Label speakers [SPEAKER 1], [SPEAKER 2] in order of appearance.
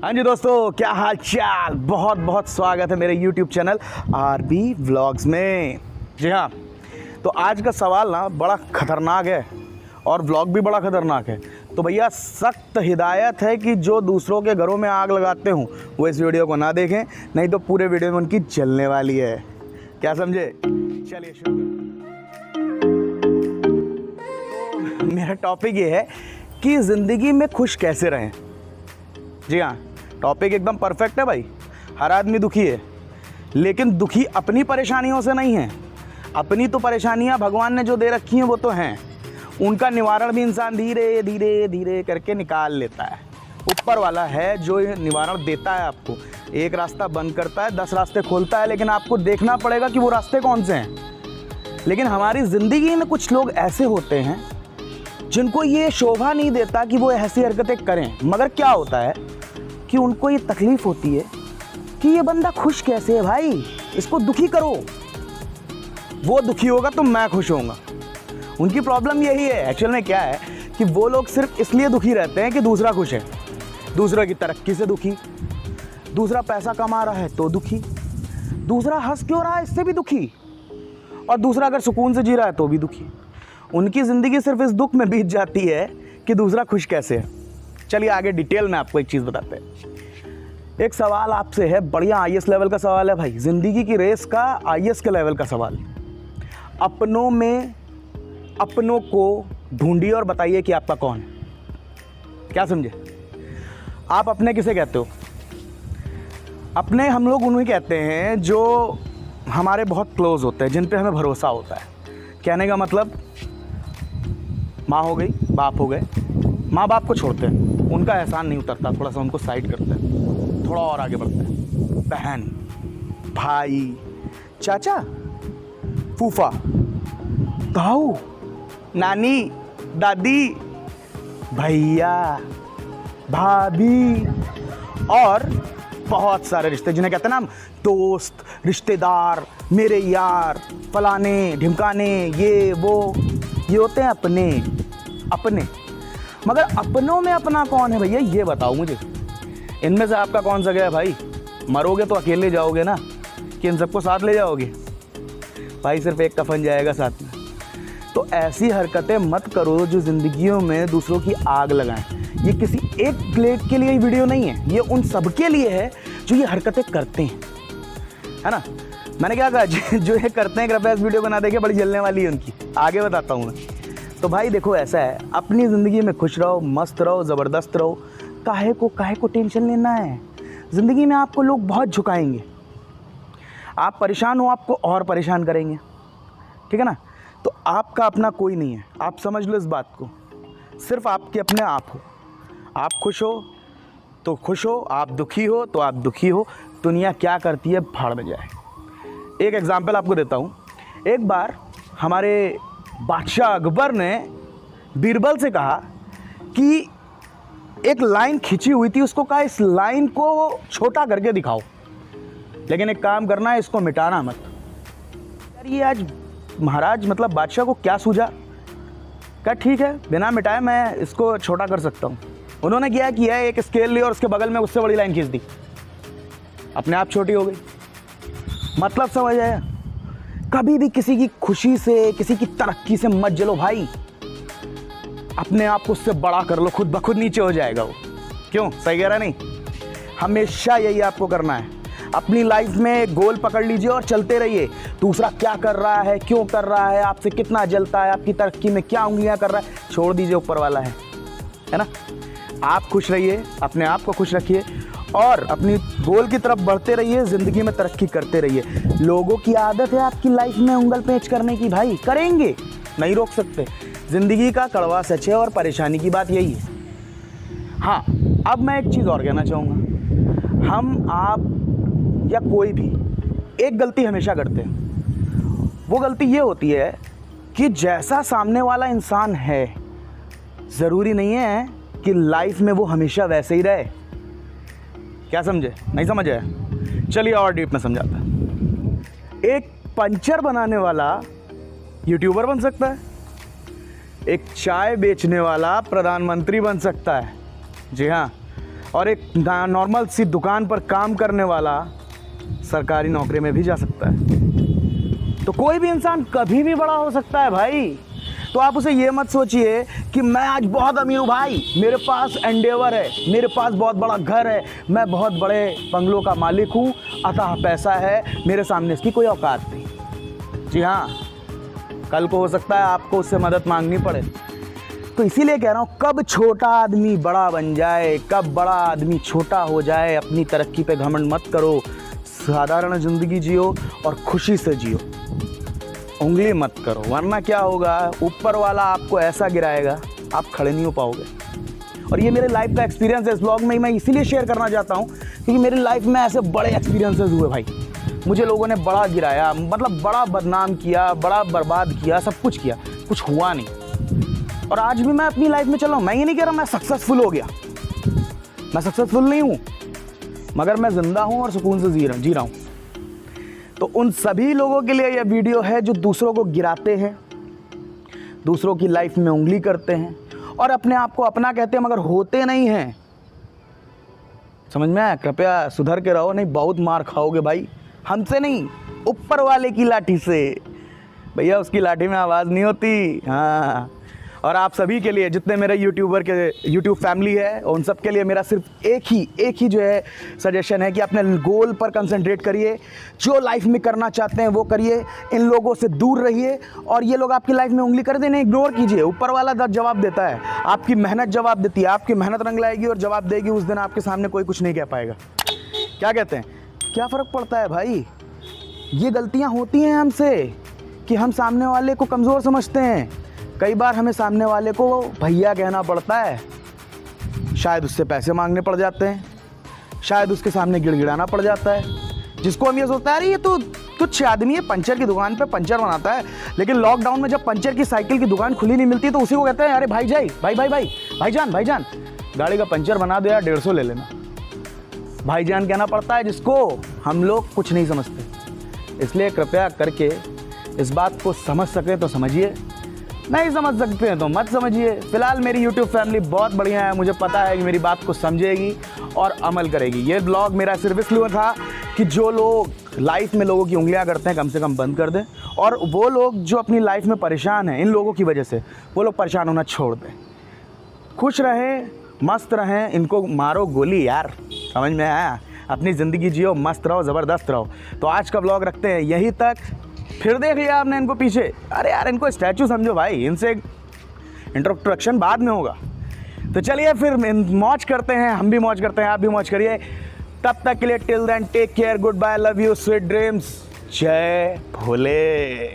[SPEAKER 1] हाँ जी दोस्तों, क्या हाल चाल। बहुत बहुत स्वागत है मेरे YouTube चैनल आरबी व्लॉग्स में। जी हाँ, तो आज का सवाल ना बड़ा ख़तरनाक है और व्लॉग भी बड़ा ख़तरनाक है। तो भैया सख्त हिदायत है कि जो दूसरों के घरों में आग लगाते हूँ वो इस वीडियो को ना देखें, नहीं तो पूरे वीडियो में उनकी जलने वाली है। क्या समझे? चलिए शुरू करते हैं। मेरा टॉपिक ये है कि ज़िंदगी में खुश कैसे रहें। जी हाँ, टॉपिक एकदम परफेक्ट है भाई। हर आदमी दुखी है, लेकिन दुखी अपनी परेशानियों से नहीं है। अपनी तो परेशानियां भगवान ने जो दे रखी हैं वो तो हैं, उनका निवारण भी इंसान धीरे धीरे धीरे करके निकाल लेता है। ऊपर वाला है जो निवारण देता है आपको। एक रास्ता बंद करता है, 10 रास्ते खोलता है, लेकिन आपको देखना पड़ेगा कि वो रास्ते कौन से हैं। लेकिन हमारी ज़िंदगी में कुछ लोग ऐसे होते हैं जिनको ये शोभा नहीं देता कि वो ऐसी हरकतें करें, मगर क्या होता है कि उनको ये तकलीफ़ होती है कि ये बंदा खुश कैसे है भाई, इसको दुखी करो, वो दुखी होगा तो मैं खुश होऊंगा। उनकी प्रॉब्लम यही है। एक्चुअल में क्या है कि वो लोग सिर्फ इसलिए दुखी रहते हैं कि दूसरा खुश है, दूसरे की तरक्की से दुखी, दूसरा पैसा कमा रहा है तो दुखी, दूसरा हंस क्यों रहा है इससे भी दुखी, और दूसरा अगर सुकून से जी रहा है तो भी दुखी। उनकी ज़िंदगी सिर्फ इस दुख में बीत जाती है कि दूसरा खुश कैसे है। चलिए आगे डिटेल में आपको एक चीज़ बताते हैं। एक सवाल आपसे है, बढ़िया आईएएस लेवल का सवाल है भाई, ज़िंदगी की रेस का आईएएस के लेवल का सवाल। अपनों में अपनों को ढूंढिए और बताइए कि आपका कौन है। क्या समझे? आप अपने किसे कहते हो? अपने हम लोग उन्हें कहते हैं जो हमारे बहुत क्लोज होते हैं, जिन पे हमें भरोसा होता है। कहने का मतलब, माँ हो गई, बाप हो गए। माँ बाप को छोड़ते हैं, उनका एहसान नहीं उतरता, थोड़ा सा उनको साइड करते हैं, थोड़ा और आगे बढ़ते हैं। बहन, भाई, चाचा, फूफा, ताऊ, नानी, दादी, भैया, भाभी और बहुत सारे रिश्ते जिन्हें कहते हैं ना हम दोस्त, रिश्तेदार, मेरे यार, फलाने ढिमकाने, ये वो, ये होते हैं अपने। मगर अपनों में अपना कौन है भैया, ये बताओ मुझे। इनमें से आपका कौन सा गया भाई? मरोगे तो अकेले जाओगे ना, कि इन सबको साथ ले जाओगे? भाई सिर्फ एक कफन जाएगा साथ में। तो ऐसी हरकतें मत करो जो ज़िंदगियों में दूसरों की आग लगाएं। ये किसी एक प्लेट के लिए वीडियो नहीं है, ये उन सब के लिए है जो ये हरकतें करते हैं, है ना। मैंने क्या कहा, जो ये करते हैं कृपया इस वीडियो को ना देखें, बड़ी जलने वाली है उनकी। आगे बताता हूँ मैं। तो भाई देखो, ऐसा है, अपनी ज़िंदगी में खुश रहो, मस्त रहो, ज़बरदस्त रहो। काहे को टेंशन लेना है? ज़िंदगी में आपको लोग बहुत झुकाएंगे। आप परेशान हो, आपको और परेशान करेंगे, ठीक है ना। तो आपका अपना कोई नहीं है, आप समझ लो इस बात को। सिर्फ आपके अपने आप हो। आप खुश हो तो खुश हो, आप दुखी हो तो आप दुखी हो। दुनिया क्या करती है भाड़ में जाए। एक एग्जाम्पल आपको देता हूँ। एक बार हमारे बादशाह अकबर ने बीरबल से कहा कि एक लाइन खिंची हुई थी, उसको कहा इस लाइन को छोटा करके दिखाओ, लेकिन एक काम करना है, इसको मिटाना मत। यार ये आज महाराज मतलब बादशाह को क्या सूझा? क्या ठीक है, बिना मिटाए मैं इसको छोटा कर सकता हूँ। उन्होंने क्या किया, एक स्केल लिया और उसके बगल में उससे बड़ी लाइन खींच दी, अपने आप छोटी हो गई। मतलब समझ आया? कभी भी किसी की खुशी से, किसी की तरक्की से मत जलो भाई। अपने आप को उससे बड़ा कर लो, खुद ब खुद नीचे हो जाएगा वो। क्यों? सही कह रहा नहीं? हमेशा यही आपको करना है। अपनी लाइफ में गोल पकड़ लीजिए और चलते रहिए। दूसरा क्या कर रहा है, क्यों कर रहा है, आपसे कितना जलता है, आपकी तरक्की में क्या उंगलियां कर रहा है, छोड़ दीजिए, ऊपर वाला है ना। आप खुश रहिए, अपने आप को खुश रखिए और अपनी गोल की तरफ बढ़ते रहिए, ज़िंदगी में तरक्की करते रहिए। लोगों की आदत है आपकी लाइफ में उंगल पेंच करने की, भाई करेंगे, नहीं रोक सकते। ज़िंदगी का कड़वा सच है और परेशानी की बात यही है। हाँ, अब मैं एक चीज़ और कहना चाहूँगा। हम, आप या कोई भी एक गलती हमेशा करते हैं। वो गलती ये होती है कि जैसा सामने वाला इंसान है, ज़रूरी नहीं है कि लाइफ में वो हमेशा वैसे ही रहे। क्या समझे? नहीं समझ आया? चलिए और डीप में समझाता है। एक पंचर बनाने वाला यूट्यूबर बन सकता है, एक चाय बेचने वाला प्रधानमंत्री बन सकता है। जी हाँ, और एक नॉर्मल सी दुकान पर काम करने वाला सरकारी नौकरी में भी जा सकता है। तो कोई भी इंसान कभी भी बड़ा हो सकता है भाई। तो आप उसे ये मत सोचिए कि मैं आज बहुत अमीर हूँ भाई, मेरे पास एंडेवर है, मेरे पास बहुत बड़ा घर है, मैं बहुत बड़े बंगलों का मालिक हूँ, अतः पैसा है, मेरे सामने इसकी कोई औकात नहीं। जी हाँ, कल को हो सकता है आपको उससे मदद मांगनी पड़े। तो इसीलिए कह रहा हूँ, कब छोटा आदमी बड़ा बन जाए, कब बड़ा आदमी छोटा हो जाए, अपनी तरक्की पे घमंड मत करो। साधारण ज़िंदगी जियो और खुशी से जियो, उंगली मत करो, वरना क्या होगा, ऊपर वाला आपको ऐसा गिराएगा आप खड़े नहीं हो पाओगे। और ये मेरे लाइफ का एक्सपीरियंस है, इस ब्लॉग में मैं इसीलिए शेयर करना चाहता हूँ क्योंकि मेरी लाइफ में ऐसे बड़े एक्सपीरियंसेस हुए भाई। मुझे लोगों ने बड़ा गिराया, मतलब बड़ा बदनाम किया, बड़ा बर्बाद किया, सब कुछ किया, कुछ हुआ नहीं। और आज भी मैं अपनी लाइफ में चल रहा हूँ। मैं ये नहीं कह रहा मैं सक्सेसफुल हो गया, मैं सक्सेसफुल नहीं हूँ, मगर मैं ज़िंदा हूँ और सुकून से जी रहा हूँ। तो उन सभी लोगों के लिए यह वीडियो है जो दूसरों को गिराते हैं, दूसरों की लाइफ में उंगली करते हैं और अपने आप को अपना कहते हैं मगर होते नहीं हैं। समझ में आया? कृपया सुधर के रहो, नहीं बहुत मार खाओगे भाई। हमसे नहीं, ऊपर वाले की लाठी से। भैया उसकी लाठी में आवाज़ नहीं होती। हाँ, और आप सभी के लिए, जितने मेरे यूट्यूब फैमिली है, उन सब के लिए मेरा सिर्फ एक ही जो है सजेशन है कि अपने गोल पर कंसंट्रेट करिए, जो लाइफ में करना चाहते हैं वो करिए, इन लोगों से दूर रहिए। और ये लोग आपकी लाइफ में उंगली कर देने इग्नोर कीजिए। ऊपर वाला जवाब देता है, आपकी मेहनत जवाब देती है, आपकी मेहनत रंग लाएगी और जवाब देगी। उस दिन आपके सामने कोई कुछ नहीं कह पाएगा। क्या कहते हैं, क्या फ़र्क पड़ता है भाई? ये गलतियाँ होती हैं हमसे कि हम सामने वाले को कमज़ोर समझते हैं। कई बार हमें सामने वाले को भैया कहना पड़ता है, शायद उससे पैसे मांगने पड़ जाते हैं, शायद उसके सामने गिड़गिड़ाना पड़ जाता है, जिसको हम ये सोचता है अरे ये तो तुच्छ आदमी है, पंचर की दुकान पे पंचर बनाता है। लेकिन लॉकडाउन में जब पंचर की साइकिल की दुकान खुली नहीं मिलती तो उसी को कहते हैं अरे भाईजान गाड़ी का पंचर बना दो यार, 150 ले लेना। भाईजान कहना पड़ता है जिसको हम लोग कुछ नहीं समझते। इसलिए कृपया करके इस बात को समझ सके तो समझिए, नहीं समझ सकते हैं तो मत समझिए। फिलहाल मेरी यूट्यूब फैमिली बहुत बढ़िया है, मुझे पता है कि मेरी बात को समझेगी और अमल करेगी। ये ब्लॉग मेरा सिर्फ इसलिए था कि जो लोग लाइफ में लोगों की उंगलियां करते हैं कम से कम बंद कर दें, और वो लोग जो अपनी लाइफ में परेशान हैं इन लोगों की वजह से, वो लोग परेशान होना छोड़ दें। खुश रहें, मस्त रहें, इनको मारो गोली यार, समझ में आया? अपनी ज़िंदगी जियो, मस्त रहो, ज़बरदस्त रहो। तो आज का ब्लॉग रखते हैं यहीं तक। फिर देख लिया आपने इनको पीछे, अरे यार इनको स्टैचू समझो भाई, इनसे इंट्रोडक्शन बाद में होगा। तो चलिए फिर मौज करते हैं, हम भी मौज करते हैं, आप भी मौज करिए। तब तक के लिए till then take care, good bye, love you, sweet dreams, जय भोले।